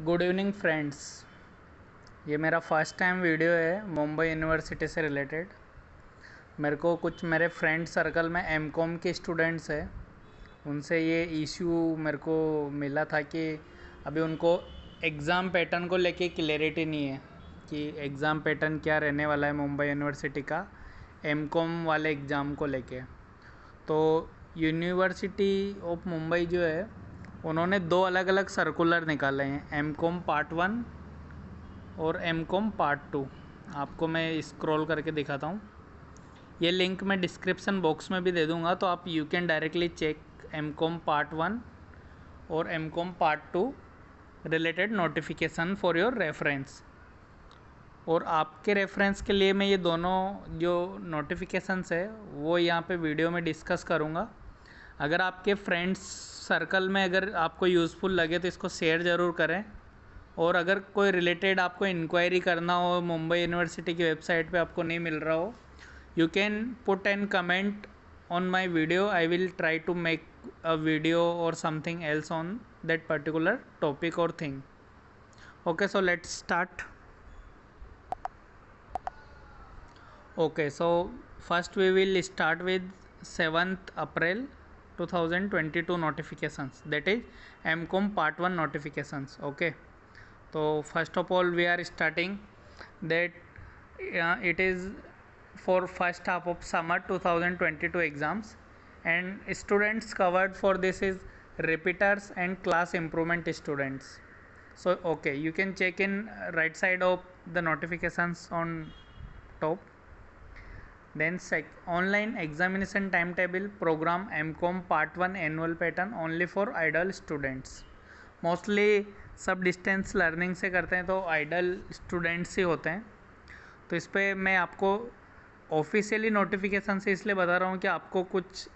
Good evening friends. ये मेरा first time video है मुंबई यूनिवर्सिटी से रिलेटेड। मेरे को कुछ मेरे फ्रेंड सर्कल में एमकॉम के स्टूडेंट्स हैं, उनसे ये इश्यू मेरे को मिला था कि अभी उनको एग्ज़ाम पैटर्न को लेके क्लैरिटी नहीं है कि एग्ज़ाम पैटर्न क्या रहने वाला है मुंबई यूनिवर्सिटी का एमकॉम वाले एग्ज़ाम को लेके। तो यूनिवर्सिटी ऑफ मुंबई जो है उन्होंने दो अलग अलग सर्कुलर निकाले हैं, एमकॉम पार्ट 1 और एमकॉम पार्ट 2। आपको मैं स्क्रॉल करके दिखाता हूँ। ये लिंक मैं डिस्क्रिप्शन बॉक्स में भी दे दूँगा, तो आप you can directly check M Com part 1 और M Com part 2 related notification for your reference. और आपके रेफरेंस के लिए मैं ये दोनों जो नोटिफिकेशंस है वो यहाँ पे वीडियो में डिस्कस करूँगा। अगर आपके फ्रेंड्स सर्कल में अगर आपको यूज़फुल लगे तो इसको शेयर ज़रूर करें। और अगर कोई रिलेटेड आपको इंक्वायरी करना हो, मुंबई यूनिवर्सिटी की वेबसाइट पे आपको नहीं मिल रहा हो, you can put an comment on my video. I will try to make a video or something else on that particular topic or thing. Okay, so let's start. Okay, so first we will start with 7th April 2022 notifications, that is MCOM part 1 notifications. Okay, so first of all we are starting that it is for first half of summer 2022 exams, and students covered for this is repeaters and class improvement students. So okay, you can check in right side of the notifications on top. Then online examination timetable program MCOM part 1 annual pattern only for idle students. Mostly सब distance learning से करते हैं तो idol students ही होते हैं। तो इस पर मैं आपको ऑफिशियली नोटिफिकेशन से इसलिए बता रहा हूँ कि आपको कुछ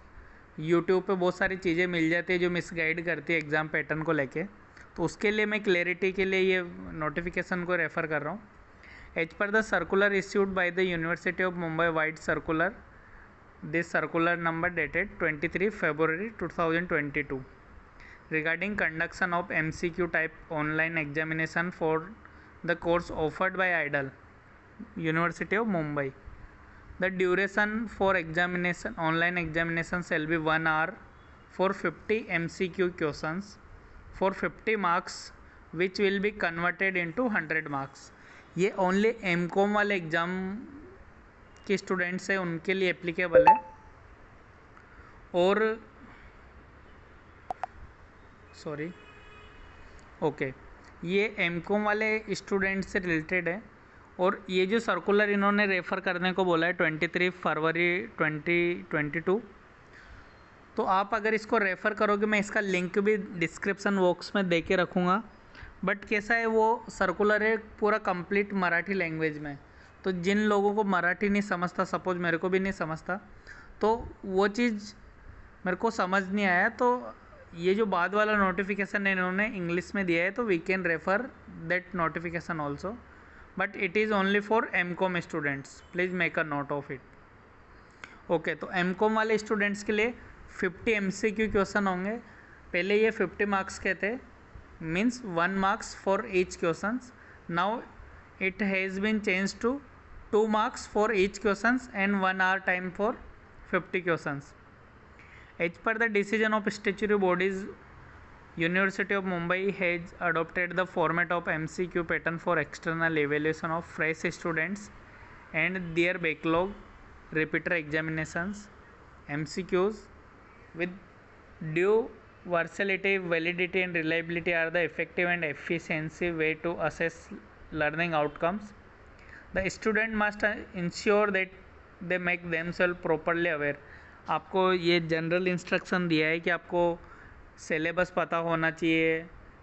यूट्यूब पे बहुत सारी चीज़ें मिल जाती है जो मिसगाइड करती है एग्ज़ाम पैटर्न को लेके। तो उसके लिए मैं क्लैरिटी के लिए ये नोटिफिकेशन को रेफ़र कर रहा हूँ। As per the circular issued by the University of Mumbai White Circular, this circular number dated 23 February 2022 regarding conduction of MCQ type online examination for the course offered by IDLE, University of Mumbai. The duration for examination, online examination shall be 1 hour for 50 MCQ questions for 50 marks, which will be converted into 100 marks. ये only MCom वाले exam के students हैं उनके लिए applicable है। और ये MCom वाले स्टूडेंट से रिलेटेड है। और ये जो सर्कुलर इन्होंने रेफ़र करने को बोला है 23 फरवरी 2022, तो आप अगर इसको रेफ़र करोगे, मैं इसका लिंक भी डिस्क्रिप्शन बॉक्स में दे के रखूँगा। बट कैसा है, वो सर्कुलर है पूरा कंप्लीट मराठी लैंग्वेज में। तो जिन लोगों को मराठी नहीं समझता, सपोज मेरे को भी नहीं समझता, तो वो चीज़ मेरे को समझ नहीं आया। तो ये जो बाद वाला नोटिफिकेशन इन्होंने इंग्लिश में दिया है, तो we can refer that notification also, but it is only for M Com students. Please make a note of it. Okay, तो एमकॉम वाले स्टूडेंट्स के लिए 50 MCQ क्वेश्चन होंगे। पहले ये 50 मार्क्स के थे, means 1 marks for each questions. Now it has been changed to 2 marks for each questions and 1 hour time for 50 questions. As per the decision of statutory bodies, University of Mumbai has adopted the format of MCQ pattern for external evaluation of fresh students and their backlog repeater examinations. MCQs with due versatility, validity and reliability are the effective and efficient way to assess learning outcomes. The student must ensure that they make themselves properly aware. आपको ये general instruction दिया है कि आपको syllabus पता होना चाहिए,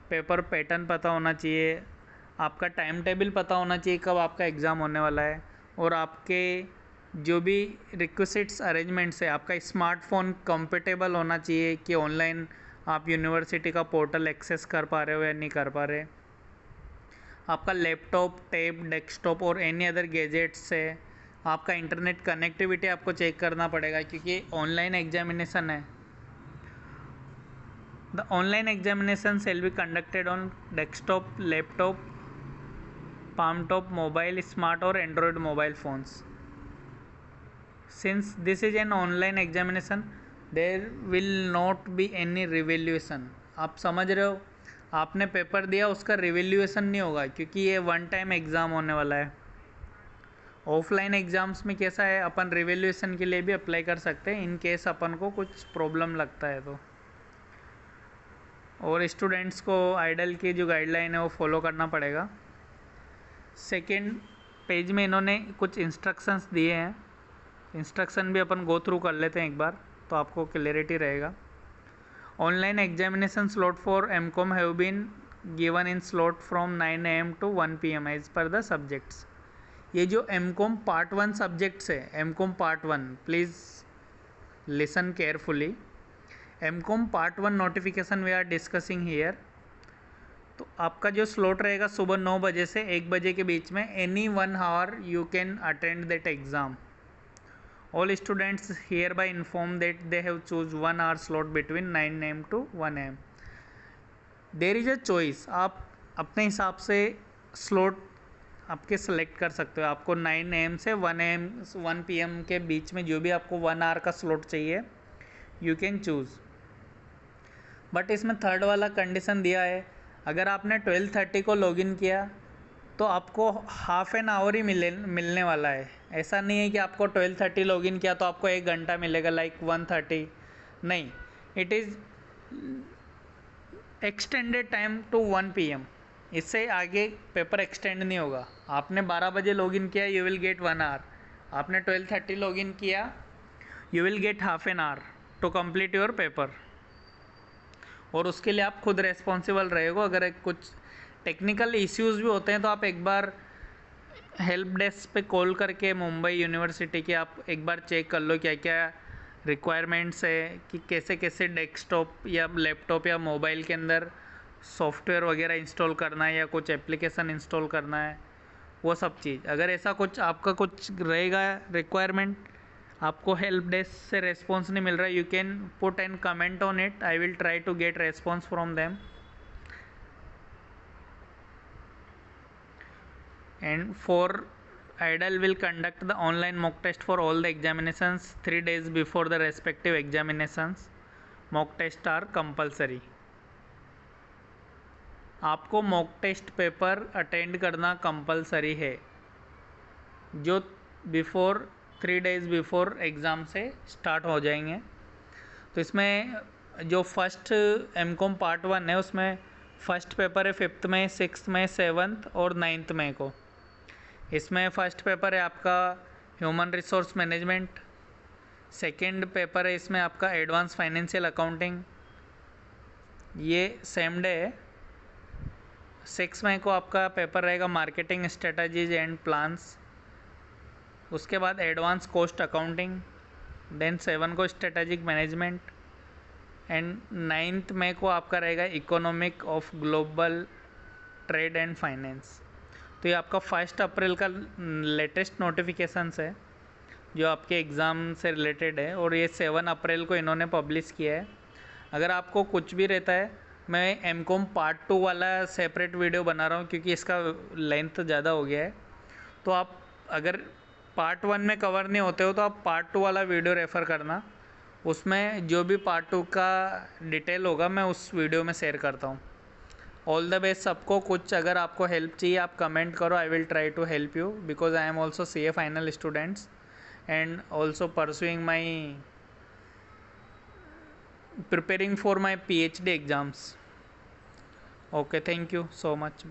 paper pattern पता होना चाहिए, आपका टाइम टेबल पता होना चाहिए कब आपका एग्ज़ाम होने वाला है, और आपके जो भी रिक्विजिट्स अरेंजमेंट्स है, आपका स्मार्टफोन कंपेटेबल होना चाहिए कि ऑनलाइन आप यूनिवर्सिटी का पोर्टल एक्सेस कर पा रहे हो या नहीं कर पा रहे। आपका लैपटॉप, टैब, डेस्कटॉप और एनी अदर गैजेट्स से आपका इंटरनेट कनेक्टिविटी आपको चेक करना पड़ेगा, क्योंकि ऑनलाइन एग्जामिनेशन है। The online examination shall be conducted on desktop, laptop, palm top, mobile, smart or Android mobile phones. Since this is an online examination, there will not be any revaluation. आप समझ रहे हो, आपने paper दिया, उसका revaluation नहीं होगा क्योंकि ये वन टाइम एग्ज़ाम होने वाला है। ऑफलाइन एग्ज़ाम्स में कैसा है, अपन रिवेल्यूएशन के लिए भी अप्लाई कर सकते हैं इन केस अपन को कुछ प्रॉब्लम लगता है तो। और स्टूडेंट्स को आइडल की जो गाइडलाइन है वो फॉलो करना पड़ेगा। सेकेंड पेज में इन्होंने कुछ इंस्ट्रक्शंस दिए हैं, इंस्ट्रक्शन भी अपन गो थ्रू कर लेते हैं एक बार तो आपको क्लैरिटी रहेगा। Online examination slot for M Com have been given in slot from 9 AM to 1 PM as per the subjects. ये जो एमकॉम पार्ट 1 सब्जेक्ट्स है, M Com part 1, please listen carefully. M Com part 1 notification we are discussing here. तो आपका जो slot रहेगा सुबह 9 बजे से 1 बजे के बीच में, any 1 hour you can attend that exam. All students hereby informed that they have choose 1 hour slot between 9 AM to 1 AM. There is a choice, आप अपने हिसाब से स्लॉट आपके सेलेक्ट कर सकते हो। आपको 9 AM से 1 PM के बीच में जो भी आपको 1 hour का स्लॉट चाहिए यू कैन चूज़। बट इसमें थर्ड वाला कंडीशन दिया है, अगर आपने 12:30 को लॉगिन किया तो आपको हाफ एन आवर ही मिलने वाला है। ऐसा नहीं है कि आपको 12:30 लॉगिन किया तो आपको 1 घंटा मिलेगा लाइक 1:30, नहीं, it is extended time to 1 PM। इससे आगे पेपर एक्सटेंड नहीं होगा। आपने 12 बजे लॉगिन किया, यू विल गेट 1 hour। आपने 12:30 लॉगिन किया, you will get half an hour to complete your paper. और उसके लिए आप खुद रेस्पॉन्सिबल रहेगा। अगर कुछ टेक्निकल इश्यूज़ भी होते हैं तो आप एक बार हेल्प डेस्क पे कॉल करके मुंबई यूनिवर्सिटी के आप एक बार चेक कर लो क्या क्या रिक्वायरमेंट्स है, कि कैसे कैसे डेस्कटॉप या लैपटॉप या मोबाइल के अंदर सॉफ्टवेयर वगैरह इंस्टॉल करना है या कुछ एप्लीकेशन इंस्टॉल करना है, वो सब चीज़। अगर ऐसा कुछ आपका कुछ रहेगा रिक्वायरमेंट, आपको हेल्प डेस्क से रेस्पॉन्स नहीं मिल रहा, you can put an comment on it, I will try to get response from them. And for IDLE will conduct the online mock test for all the examinations 3 days before the respective examinations. Mock tests are compulsory. आपको mock test paper attend करना compulsory है जो 3 days before exam से start हो जाएंगे। तो इसमें जो फर्स्ट एमकॉम पार्ट 1 है उसमें फर्स्ट पेपर है 5th मई, 6th मई, 7th और 9th मई को। इसमें फर्स्ट पेपर है आपका human resource management, second paper है इसमें आपका एडवांस फाइनेंशियल अकाउंटिंग, ये सेम डे है। 6 मई को आपका पेपर रहेगा मार्केटिंग स्ट्रेटजीज एंड प्लान्स, उसके बाद एडवांस कॉस्ट अकाउंटिंग, देन 7 को स्ट्रेटेजिक मैनेजमेंट, एंड 9th मई को आपका रहेगा economic of global trade and finance. तो ये आपका 1 अप्रैल का लेटेस्ट नोटिफिकेशंस है जो आपके एग्ज़ाम से रिलेटेड है, और ये 7 अप्रैल को इन्होंने पब्लिश किया है। अगर आपको कुछ भी रहता है, मैं एमकॉम पार्ट 2 वाला सेपरेट वीडियो बना रहा हूँ क्योंकि इसका लेंथ ज़्यादा हो गया है। तो आप अगर पार्ट 1 में कवर नहीं होते हो तो आप पार्ट 2 वाला वीडियो रेफ़र करना, उसमें जो भी पार्ट 2 का डिटेल होगा मैं उस वीडियो में शेयर करता हूँ। ऑल द बेस्ट सबको। कुछ अगर आपको हेल्प चाहिए आप कमेंट करो, I will try to help you because I am also CA final students and also pursuing my preparing for my PhD exams. Okay, thank you so much.